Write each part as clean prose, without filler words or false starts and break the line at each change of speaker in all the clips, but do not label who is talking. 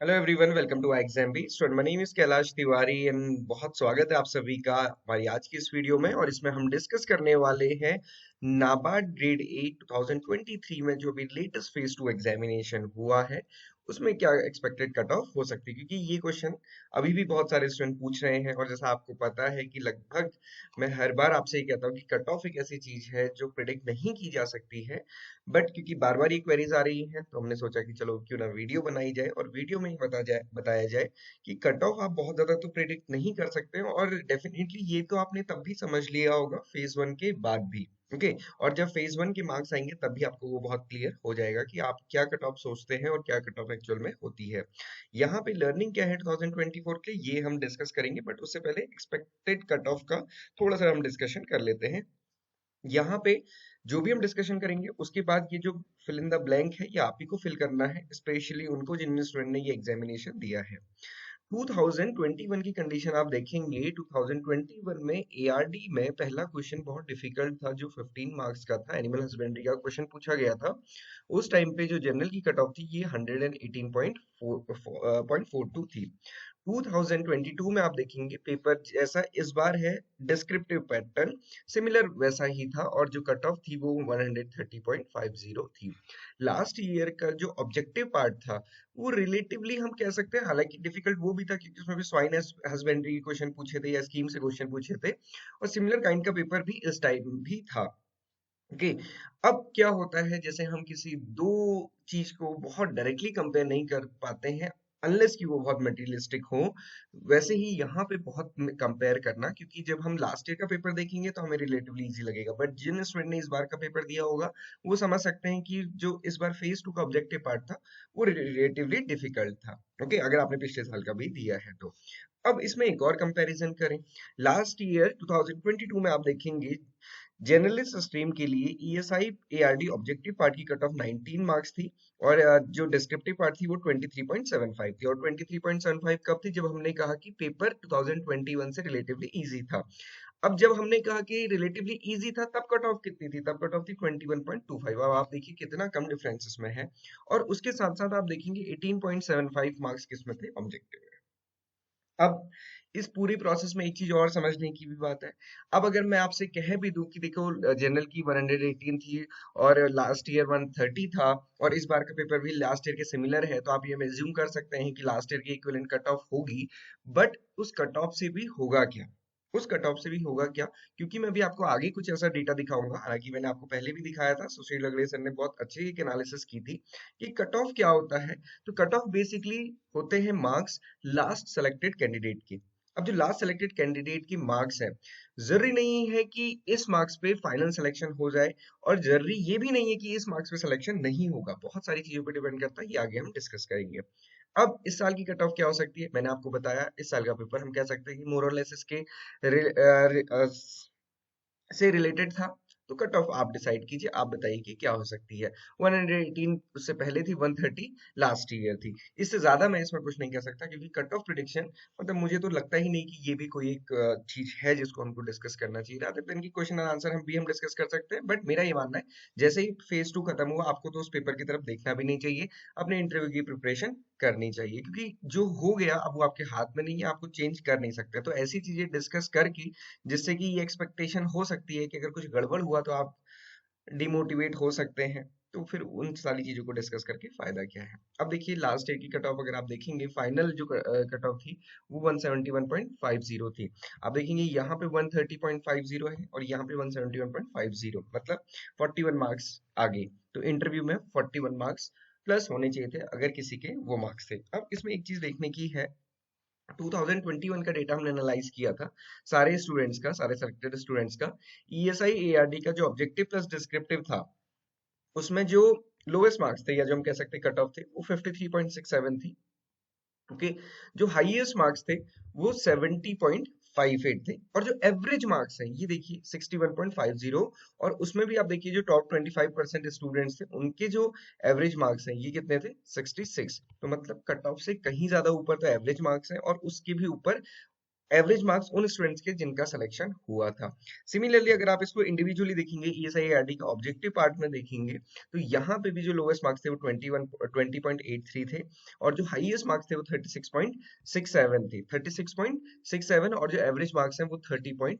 Hello everyone, welcome to exam be student. My name is Kailash Tiwari and बहुत स्वागत है आप सभी का हमारी आज की इस वीडियो में। और इसमें हम डिस्कस करने वाले हैं नाबार्ड ग्रेड 8 2023 में जो भी लेटेस्ट फेज 2 एग्जामिनेशन हुआ है उसमें क्या एक्सपेक्टेड कट ऑफ हो सकती है, क्योंकि ये क्वेश्चन अभी भी बहुत सारे स्टूडेंट पूछ रहे हैं। और जैसा आपको पता है कि लगभग मैं हर बार आपसे ये कहता हूँ कि कट ऑफ एक ऐसी चीज है जो प्रिडिक्ट नहीं की जा सकती है, बट क्योंकि बार बार ये क्वेरीज आ रही हैं तो हमने सोचा कि चलो क्यों ना वीडियो बनाई जाए और वीडियो में ही बताया जाए कि कट ऑफ आप बहुत ज्यादा तो प्रेडिक्ट नहीं कर सकते हो। और डेफिनेटली ये तो आपने तब भी समझ लिया होगा फेज वन के बाद भी। ओके, और जब फेज वन के मार्क्स आएंगे तब भी आपको वो बहुत क्लियर हो जाएगा कि आप क्या कट ऑफ सोचते हैं और क्या कट ऑफ एक्चुअल में होती है। यहाँ पे लर्निंग क्या है 2024 के लिए ये हम डिस्कस करेंगे, बट उससे पहले एक्सपेक्टेड कट ऑफ का थोड़ा सा हम डिस्कशन कर लेते हैं। यहाँ पे जो भी हम डिस्कशन करेंगे उसके बाद ये जो फिल इन द ब्लैंक है ये आप ही को फिल करना है, स्पेशली उनको जिन स्टूडेंट ने ये एग्जामिनेशन दिया है। 2021 की कंडीशन आप देखेंगे, 2021 में एआरडी में पहला क्वेश्चन बहुत डिफिकल्ट था जो 15 मार्क्स का था, एनिमल हस्बेंड्री का क्वेश्चन पूछा गया था। उस टाइम पे जो जनरल की कट ऑफ थी ये 118.42 थी। 2022 में आप देखेंगे पेपर जैसा इस बार है, डिस्क्रिप्टिव पैटर्न सिमिलर वैसा ही था और जो कट ऑफ थी वो 130.50 थी। लास्ट ईयर का जो ऑब्जेक्टिव पार्ट था वो रिलेटिवली हम कह सकते हैं, हालांकि डिफिकल्ट वो भी था क्योंकि उसमें भी स्वाइन हस्बेंड्री के क्वेश्चन पूछे थे या स्कीम से क्वेश्चन पूछे थे, और सिमिलर काइंड का पेपर भी इस टाइम भी था। ओके, अब क्या होता है जैसे हम किसी दो चीज को बहुत डायरेक्टली कंपेयर नहीं कर पाते हैं अनलेस कि वो बहुत मटेरियलिस्टिक हो, वैसे ही यहाँ पे बहुत कंपेयर करना, क्योंकि जब हम लास्ट ईयर का पेपर देखेंगे तो हमें रिलेटिवली इजी लगेगा, बट जिन स्टूडेंट ने इस बार का पेपर दिया होगा वो समझ सकते हैं कि जो इस बार फेज टू का ऑब्जेक्टिव पार्ट था वो रिलेटिवली डिफिकल्ट था। ओके, अगर आपने पिछले साल का भी दिया है तो। अब इसमें एक और कंपैरिजन करें, लास्ट ईयर 2022 में आप देखेंगे जर्नलिस्ट स्ट्रीम के लिए ईएसआई एआरडी ऑब्जेक्टिव पार्ट की कट ऑफ 19 मार्क्स थी और जो डिस्क्रिप्टिव पार्ट थी वो 23.75 थी। और 23.75 कब थी? जब हमने कहा कि पेपर 2021 से रिलेटिवली इजी था। अब जब हमने कहा कि रिलेटिवली इजी था तब कट ऑफ कितनी थी? तब कट ऑफ थी 21.25। अब आप देखिए कितना कम डिफरेंस इसमें है। और उसके साथ साथ आप देखेंगे 18.75 मार्क्स किसमें थे? ऑब्जेक्टिव में। अब इस पूरी प्रोसेस में एक चीज और समझने की भी बात है। अब अगर मैं आपसे कह भी दूं कि देखो जनरल की 118 थी और लास्ट ईयर 130 था और इस बार का पेपर भी लास्ट ईयर के सिमिलर है, तो आप ये एज्यूम कर सकते हैं कि लास्ट ईयर की इक्विवेलेंट कट ऑफ होगी। बट उस कट ऑफ से भी होगा क्या? उस कट ऑफ से भी होगा क्या? क्योंकि मैं भी आपको आगे कुछ ऐसा डेटा दिखाऊंगा, हालांकि मैंने आपको पहले भी दिखाया था, सुशील अगले सर ने बहुत अच्छे एक एनालिसिस की थी कि कट ऑफ क्या होता है। तो कट ऑफ बेसिकली होते हैं मार्क्स लास्ट सेलेक्टेड कैंडिडेट की। अब जो लास्ट सेलेक्टेड कैंडिडेट की मार्क्स है, जरूरी नहीं है कि इस मार्क्स पे फाइनल सिलेक्शन हो जाए और जरूरी ये भी नहीं है कि इस मार्क्स पे सिलेक्शन नहीं होगा। बहुत सारी चीजों पे डिपेंड करता है, ये आगे हम डिस्कस करेंगे। अब इस साल की कट ऑफ क्या हो सकती है? मैंने आपको बताया इस साल का पेपर हम कह सकते हैं कि मोर और लेस इसके से रिलेटेड था। तो कट ऑफ आप डिसाइड कीजिए, आप बताइए कि क्या हो सकती है। 118 उससे पहले थी, 130 लास्ट ईयर थी। इससे ज्यादा मैं इसमें कुछ नहीं कह सकता क्योंकि कट ऑफ प्रिडिक्शन मतलब मुझे तो लगता ही नहीं कि ये भी कोई एक चीज है जिसको हमको डिस्कस करना चाहिए। रादर देन की क्वेश्चन एंड आंसर हम डिस्कस कर सकते हैं, बट मेरा ये मानना है जैसे ही फेज टू खत्म हुआ आपको तो उस पेपर की तरफ देखना भी नहीं चाहिए, अपने इंटरव्यू की प्रिपरेशन करनी चाहिए, क्योंकि जो हो गया अब वो आपके हाथ में नहीं है, आपको चेंज कर नहीं सकते। तो ऐसी चीजें डिस्कस करके जिससे कि ये एक्सपेक्टेशन हो सकती है कि अगर कुछ गड़बड़ हुआ तो आप डिमोटिवेट हो सकते हैं, तो फिर उन सारी चीजों को डिस्कस करके फायदा क्या है। अब देखिए लास्ट ईयर की कट ऑफ अगर आप देखेंगे, फाइनल जो कट ऑफ थी वो 171.50 थी। आप देखेंगे यहाँ पे 130.50 है और यहाँ पे 171.50, मतलब 41 मार्क्स आगे। तो इंटरव्यू में 41 मार्क्स प्लस होने चाहिए थे अगर किसी के वो मार्क्स थे। अब इसमें एक चीज देखने की है, 2021 का डेटा हमने एनालाइज किया था सारे स्टूडेंट्स का, सारे सेलेक्टेड स्टूडेंट्स का। ईएसआई एआरडी का जो ऑब्जेक्टिव प्लस डिस्क्रिप्टिव था उसमें जो लोएस्ट मार्क्स थे या जो हम कह सकते कट ऑफ थे वो 53.67 थी। ओके, जो हाईएस्ट मार्क्स थे वो 70.58 थे और जो एवरेज मार्क्स हैं ये देखिए 61.50। और उसमें भी आप देखिए जो टॉप 25% स्टूडेंट्स थे उनके जो एवरेज मार्क्स हैं ये कितने थे? 66। तो मतलब कट ऑफ से कहीं ज्यादा ऊपर तो एवरेज मार्क्स हैं और उसके भी ऊपर एवरेज मार्क्स उन स्टूडेंट्स के जिनका सिलेक्शन हुआ था। सिमिलरली अगर आप इसको इंडिविजुअली देखेंगे ईएसआईआरडी का ऑब्जेक्टिव पार्ट में देखेंगे तो यहाँ पे भी जो लोएस्ट मार्क्स थे वो 20.83 थे और जो हाईएस्ट मार्क्स थे वो 36.67 थे। 36.67 और जो एवरेज मार्क्स हैं वो 30.2।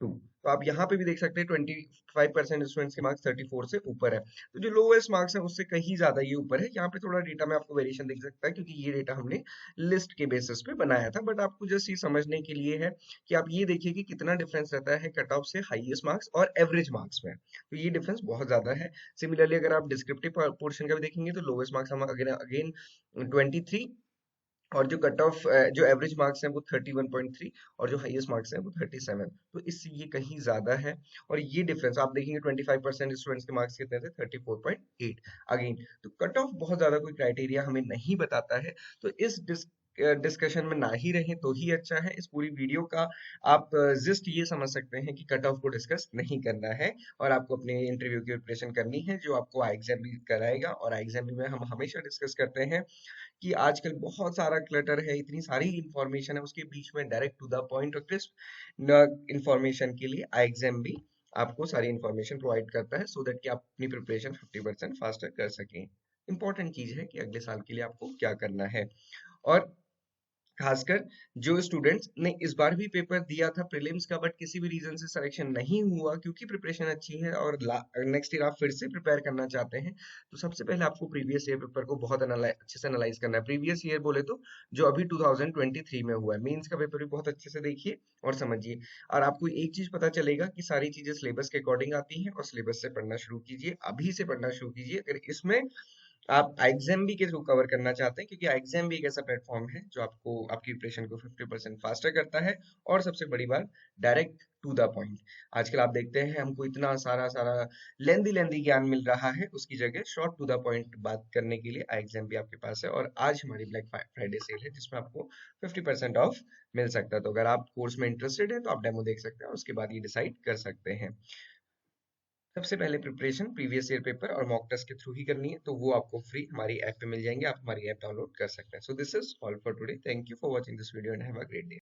तो आप यहाँ पे भी देख सकते हैं 25% स्टूडेंट्स के मार्क्स 34 से ऊपर है। तो जो लोएस्ट मार्क्स है उससे कहीं ज्यादा ये ऊपर है। यहाँ पे थोड़ा डेटा में आपको वेरिएशन दिख सकता है क्योंकि ये डेटा हमने लिस्ट के बेसिस पे बनाया था, बट आपको जस्ट ये समझने के लिए है कि आप ये देखिए कि कितना डिफरेंस रहता है कट ऑफ से हाईएस्ट मार्क्स और एवरेज मार्क्स में। तो ये डिफरेंस बहुत ज्यादा है। सिमिलरली अगर आप डिस्क्रिप्टिव पोर्शन का भी देखेंगे तो लोएस्ट मार्क्स हम अगेन अगेन 23 और जो कट ऑफ जो एवरेज मार्क्स हैं वो 31.3 और जो हाईएस्ट मार्क्स हैं वो 37। तो इससे ये कहीं ज्यादा है। और ये डिफरेंस आप देखेंगे 25% स्टूडेंट्स के मार्क्स कितने थे 34.8 अगेन। तो कट ऑफ बहुत ज्यादा कोई क्राइटेरिया हमें नहीं बताता है। तो इस डिस्कशन में ना ही रहें तो ही अच्छा है। इस पूरी वीडियो का आप जस्ट ये समझ सकते हैं कि कट ऑफ को डिस्कस नहीं करना है और आपको अपने इंटरव्यू की प्रिपरेशन करनी है जो आपको आई एग्जाम भी कराएगा। और आई एग्जाम में हम हमेशा डिस्कस करते हैं कि आजकल बहुत सारा क्लटर है, इतनी सारी इंफॉर्मेशन है, उसके बीच में डायरेक्ट टू द पॉइंट और क्रिस्प इंफॉर्मेशन के लिए आई एग्जाम भी आपको सारी इंफॉर्मेशन प्रोवाइड करता है सो दैट कि आप अपनी प्रिपरेशन 50% फास्टर कर सकें। इंपॉर्टेंट चीज है कि अगले साल के लिए आपको क्या करना है। और खासकर जो स्टूडेंट्स ने इस बार भी पेपर दिया था प्रीलिम्स का बट किसी भी रीजन से सिलेक्शन नहीं हुआ क्योंकि प्रिपरेशन अच्छी है और नेक्स्ट ईयर आप फिर से प्रिपेयर करना चाहते हैं, तो सबसे पहले आपको प्रीवियस ईयर पेपर को बहुत अच्छे से एनालाइज करना है। प्रीवियस ईयर बोले तो जो अभी 2023 में हुआ है, मेंस का पेपर भी बहुत अच्छे से देखिए और समझिए। और आपको एक चीज पता चलेगा कि सारी चीजें सिलेबस के अकॉर्डिंग आती हैं और सिलेबस से पढ़ना शुरू कीजिए, अभी से पढ़ना शुरू कीजिए। अगर इसमें आप एग्जाम भी के थ्रू कवर करना चाहते हैं क्योंकि एग्जाम भी एक ऐसा प्लेटफॉर्म है जो आपको आपकी प्रिपरेशन को 50% फास्टर करता है और सबसे बड़ी बात डायरेक्ट टू द पॉइंट। आजकल आप देखते हैं हमको इतना सारा सारा लेंदी लेंदी ज्ञान मिल रहा है, उसकी जगह शॉर्ट टू द पॉइंट बात करने के लिए एग्जाम भी आपके पास है। और आज हमारी ब्लैक फ्राइडे सेल है जिसमें आपको 50% ऑफ मिल सकता है। तो अगर आप कोर्स में इंटरेस्टेड है तो आप डेमो देख सकते हैं, उसके बाद ये डिसाइड कर सकते हैं। सबसे पहले प्रिपरेशन प्रीवियस ईयर पेपर और मॉक टेस्ट के थ्रू ही करनी है, तो वो आपको फ्री हमारी ऐप पे मिल जाएंगे, आप हमारी ऐप डाउनलोड कर सकते हैं। So this is all for today, thank you for watching this video and have a great day.